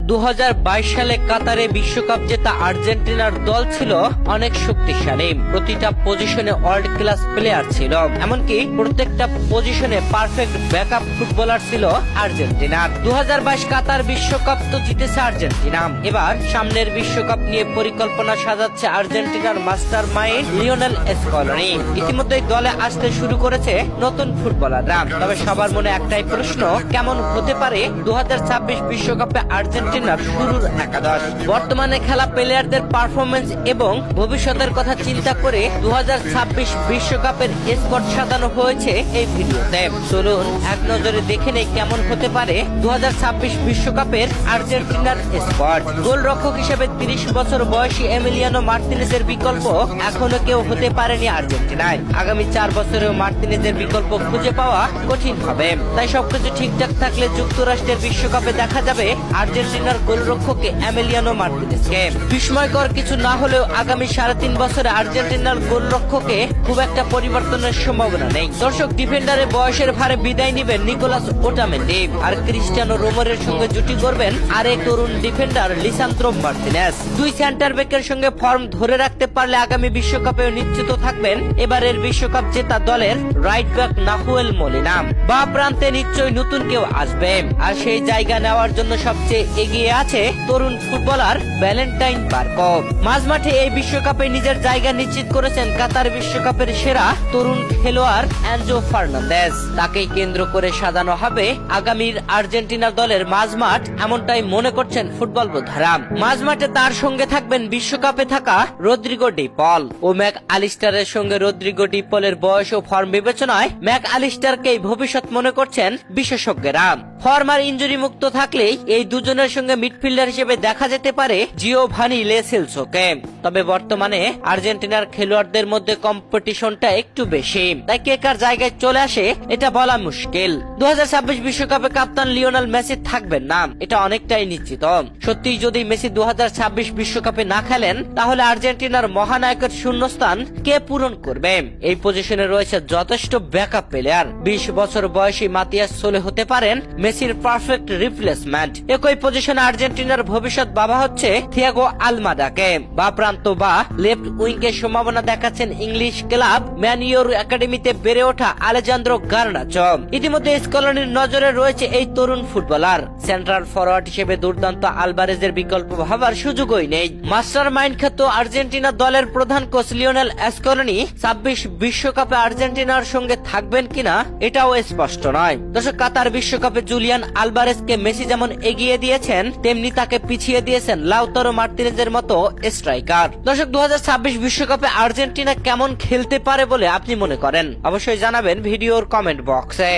2022 সালে কাতারে বিশ্বকাপ জেতা আর্জেন্টিনার দল ছিল অনেক শক্তিশালী। প্রতিটা পজিশনে ওয়ার্ল্ড ক্লাস প্লেয়ার ছিল, এমনকি প্রত্যেকটা পজিশনে পারফেক্ট ব্যাকআপ ফুটবলার ছিল আর্জেন্টিনার। 2022 কাতার বিশ্বকাপ তো জিতেছে আর্জেন্টিনা। এবার সামনের বিশ্বকাপ নিয়ে পরিকল্পনা সাজাচ্ছে আর্জেন্টিনার মাস্টার মাইন্ড লিওনেল স্কলোনি। ইতিমধ্যে দলে আসতে শুরু করেছে নতুন ফুটবলাররা। তবে সবার মনে একটাই প্রশ্ন, কেমন হতে পারে 2026 বিশ্বকাপে আর্জেন্টিনার শুরুর একাদশ? বর্তমানে খেলা প্লেয়ারদের পারফরমেন্স এবং ভবিষ্যতের কথা চিন্তা করে 2026 বিশ্বকাপের স্কোয়াড সাজানো হয়েছে এই ভিডিওতে। চলুন এক নজরে দেখে নেই কেমন হতে পারে 2026 বিশ্বকাপের আর্জেন্টিনার স্কোয়াড। গোলরক্ষক হিসেবে 30 বছর বয়সী এমিলিয়ানো মার্তিনেজের বিকল্প এখনো কেউ হতে পারেনি আর্জেন্টিনায়। আগামী 4 বছরেও মার্তিনেজের বিকল্প খুঁজে পাওয়া কঠিন হবে। তাই সবকিছু ঠিকঠাক থাকলে যুক্তরাষ্ট্রের বিশ্বকাপে দেখা যাবে আর্জেন্টিনার গোলরক্ষকে এমিলিয়ানো মার্তিনেজকে। বিস্ময়কর কিছু না হলেও আগামী 3.5 বছরে আর্জেন্টিনার গোলরক্ষকে খুব একটা পরিবর্তনের সম্ভাবনা নেই। দর্শক, ডিফেন্ডারের বয়সের ভারে বিদায় নেবেন নিকোলাস ওটামেন্ডি, আর ক্রিস্টিয়ানো রোমেরোর সঙ্গে জুটি করবেন আরেক তরুণ ডিফেন্ডার লিসান্দ্রো মার্তিনেজ। দুই সেন্টার ব্যাকের সঙ্গে ফর্ম ধরে রাখতে পারলে আগামী বিশ্বকাপেও নিশ্চিত থাকবেন এবারের বিশ্বকাপ জেতা দলের রাইট ব্যাক নাহুয়েল মলিনা। বা প্রান্তে নিশ্চয়ই নতুন কেউ আসবে, আর সেই জায়গা নেওয়ার জন্য সবচেয়ে এগিয়ে আছে তরুণ ফুটবলার ভ্যালেন্টাইন বার্কো। মাঝমাঠে এই বিশ্বকাপে নিজের জায়গা নিশ্চিত করেছেন কাতার বিশ্বকাপের সেরা তরুণ খেলোয়াড় এনজো ফার্নান্দেজ। তাকেই কেন্দ্র করে সাজানো হবে আগামীর আর্জেন্টিনা দলের মাঝমাঠ, এমনটাই মনে করছেন ফুটবল বোদ্ধারা। মাঝমাঠে তার সঙ্গে থাকবেন বিশ্বকাপে থাকা রদ্রিগো ডি পল ও ম্যাক আলিস্টারের সঙ্গে। রদ্রিগো ডি পলের বয়স ও ফর্ম বিবেচনায় ম্যাক আলিস্টারকেই ভবিষ্যৎ মনে করছেন বিশেষজ্ঞরা। ফর্ম আর ইনজুরি মুক্ত থাকলেই এই দুজনের সঙ্গে মিডফিল্ডার হিসেবে দেখা যেতে পারে জিওভানি লো সেলসোকে। তবে বর্তমানে আর্জেন্টিনার খেলোয়াড়দের মধ্যে কম্পিটিশনটা একটু বেশি, তাই কে কার জায়গায় চলে আসে এটা বলা মুশকিল। 2026 বিশ্বকাপে কাপ্তান লিওনেল মেসি থাকবেন না, এটা অনেকটাই নিশ্চিত। সত্যি যদি মেসি 2026 বিশ্বকাপে না খেলেন, তাহলে আর্জেন্টিনার মহানায়কের শূন্যস্থান কে পূরণ করবে? এই পজিশনে রয়েছে যথেষ্ট ব্যাকআপ প্লেয়ার। 20 বছর বয়সী মাতিয়াস সোলে হতে পারেন মেসির পারফেক্ট রিপ্লেসমেন্ট। একই পজিশনে আর্জেন্টিনার ভবিষ্যৎ ভাবা হচ্ছে থিয়াগো আলমাদাকে। বা প্রান্ত বা লেফট উইংকে সম্ভাবনা দেখাচ্ছেন ইংলিশ ক্লাব ম্যানিওর একাডেমিতে বেড়ে ওঠা আলেজান্দ্রো গার্নাচো। ইতিমধ্যে স্কলনির নজরে রয়েছে এই তরুণ ফুটবলার। সেন্ট্রাল ফরওয়ার্ড হিসেবে দুর্দান্ত আলভারেজের বিকল্প ভাবার সুযোগই নেই। মাস্টার মাইন্ড খ্যাত আর্জেন্টিনা দলের প্রধান কোচ লিওনেল স্কলোনি 26 বিশ্বকাপে আর্জেন্টিনার সঙ্গে থাকবেন কিনা এটাও স্পষ্ট নয়। দর্শক, কাতার বিশ্বকাপে জুলিয়ান আলভারেজকে মেসি যেমন এগিয়ে দিয়েছেন, তেমনি তাকে পিছিয়ে দিয়েছেন লাউতারো মার্তিনেজের মতো স্ট্রাইকার। দর্শক, 2026 বিশ্বকাপে আর্জেন্টিনা কেমন খেলতে পারে বলে আপনি মনে করেন? অবশ্যই জানাবেন ভিডিওর কমেন্ট বক্সে।